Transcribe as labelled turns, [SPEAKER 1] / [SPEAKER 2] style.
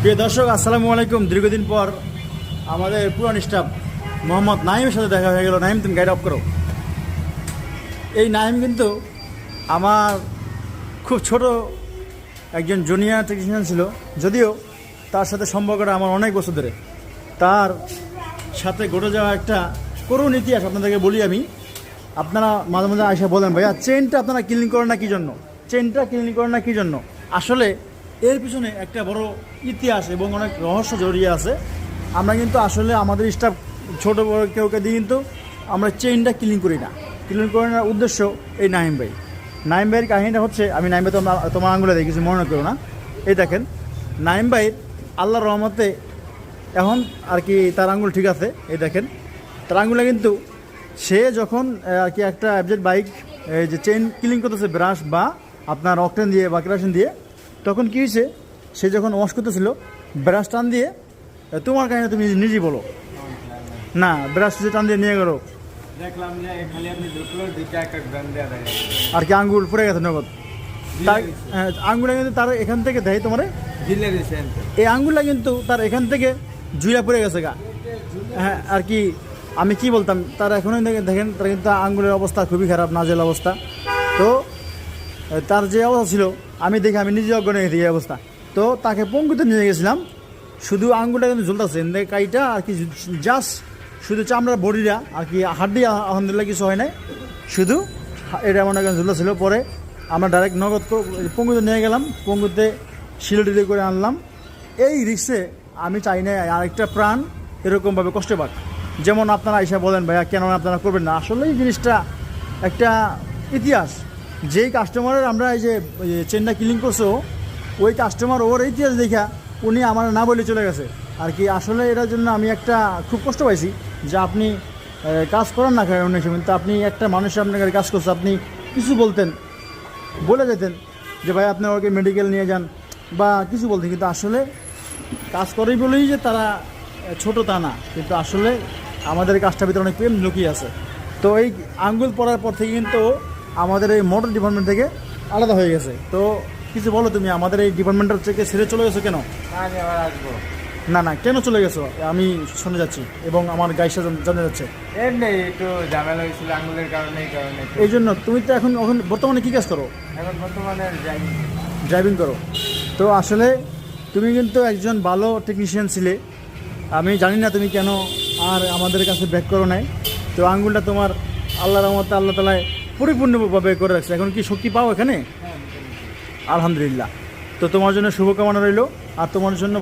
[SPEAKER 1] প্রিয় দর্শক, আসসালামু আলাইকুম। দীর্ঘদিন পর আমাদের পুরান স্টাফ মোহাম্মদ নাইমের সাথে দেখা হয়ে গেল। নাইম, তুমি গাইড অফ করো। এই নাইম কিন্তু আমার খুব ছোট একজন জুনিয়র টেকনিশিয়ান ছিল, যদিও তার সাথে সম্পর্কটা আমার অনেক বছর ধরে। তার সাথে ঘটে যাওয়া একটা করুণ ইতিহাস আপনাদেরকে বলি আমি। আপনারা মাঝে মাঝে আয়সা বলেন, ভাইয়া চেনটা আপনারা ক্লিন করেন না কী জন্য, চেনটা ক্লিন করেন না কী জন্য। আসলে এর পিছনে একটা বড় ইতিহাস এবং অনেক রহস্য জড়িয়ে আছে। আমরা কিন্তু আসলে আমাদের স্টাফ ছোটো বড় কেউকে দিয়ে কিন্তু আমরা চেইনটা ক্লিন করি না। ক্লিন করার উদ্দেশ্য এই নাইম ভাই। নাইম ভাইয়ের কাহিনীটা হচ্ছে, আমি নাইম ভাই তোমার আঙুলে দেখি, কিছু মনে করো না। এই দেখেন, নাইম ভাইয়ের আল্লাহর রহমতে এখন আর কি তার আঙুল ঠিক আছে। এই দেখেন তার আঙুলে কিন্তু সে যখন আর কি একটা অ্যাবজেট বাইক যে চেইন ক্লিন করতেছে ব্রাশ বা আপনার অকটেন দিয়ে বা কেরোসিন দিয়ে, তখন কী হয়েছে, সে যখন ওয়াশ করতেছিল ব্রাশ টান দিয়ে, তোমার কাহিনী তুমি নিজেই বলো না, ব্রাশ টান দিয়ে নিয়ে গেলো,
[SPEAKER 2] দেখলাম যে খালি আপনি ঢুকলো দুইটা একটা ব্র্যান্ড দেওয়া যায়
[SPEAKER 1] আর কি আঙ্গুল পড়ে গেছে নগদ। তার আঙ্গুলটা কিন্তু তার এখান থেকে দেয় তোমার
[SPEAKER 2] জিলে দিয়েছেন
[SPEAKER 1] এই আঙ্গুলটা কিন্তু তার এখান থেকে জুইলা পড়ে গেছে গা। হ্যাঁ, আর কি আমি কি বলতাম, তার এখনই দেখেন তার কিন্তু আঙ্গুলের অবস্থা খুবই খারাপ, নাজেল অবস্থা। তো তার যে অবস্থা ছিল আমি দেখে আমি নিজে অজ্ঞান হয়ে গেছি এই অবস্থা। তো তাকে পঙ্গুতে নিয়ে গেছিলাম, শুধু আঙ্গুলটা কিন্তু ঝুলতেছে কাইটা আর কি, জাস্ট শুধু চামড়ার বডিটা আর কি, হাড্ডি আলহামদুলিল্লাহ কিছু হয় নাই, শুধু এটা এমন একটা ঝুলতেছিল। পরে আমরা ডাইরেক্ট নগদ পঙ্গুতে নিয়ে গেলাম, পঙ্গুতে শিলডিলি করে আনলাম। এই রিক্সে আমি চাই না আরেকটা প্রাণ এরকমভাবে কষ্ট পাক। যেমন আপনারা আইসা বলেন, ভাইয়া কেন আপনারা করবেন না। আসলে এই জিনিসটা একটা ইতিহাস। যেই কাস্টমারের আমরা এই যে চেনটা ক্লিন করছো, ওই কাস্টমার ওর ইতিহাস দেখা উনি আমার না বলে চলে গেছে আর কি। আসলে এটার জন্য আমি একটা খুব কষ্ট পাইছি যে আপনি কাজ করেন না অনেক সময়, তো আপনি একটা মানুষের আপনার কাজ করছে, আপনি কিছু বলতেন, বলে যেতেন যে ভাই আপনি ওকে মেডিকেল নিয়ে যান বা কিছু বলতেন। কিন্তু আসলে কাজ করেই বলেই যে তারা ছোট তা না, কিন্তু আসলে আমাদের কাজটার ভিতরে অনেক প্রেম লুকিয়ে আছে। তো এই আঙ্গুল পড়ার পর থেকে কিন্তু আমাদের এই মোটর ডিপার্টমেন্ট থেকে আলাদা হয়ে গেছে। তো কিছু বলো তুমি, আমাদের এই ডিপার্টমেন্টের থেকে ছেড়ে চলে গেছো কেন?
[SPEAKER 2] আমি আবার আসবো
[SPEAKER 1] না না, কেন চলে গেছো আমি শুনে যাচ্ছি এবং আমার গাইসা জানা যাচ্ছে।
[SPEAKER 2] এমনি একটু ঝামেলা হয়েছিল আঙুলের কারণে, এই কারণে।
[SPEAKER 1] এই জন্য তুমি তো এখন বর্তমানে কী কাজ করো?
[SPEAKER 2] এখন বর্তমানে
[SPEAKER 1] ড্রাইভিং করো। তো আসলে তুমি কিন্তু একজন ভালো টেকনিশিয়ান ছিলে। আমি জানি না তুমি কেন আর আমাদের কাছে ব্যাক করো নাই। তো আঙ্গুলটা তোমার আল্লাহর রহমতে আল্লাহ তাআলা পরিপূর্ণভাবে করে রাখছে। এখন কি শক্তি পাও এখানে? আলহামদুলিল্লাহ। তো তোমার জন্য শুভকামনা রইল, আর তোমার জন্য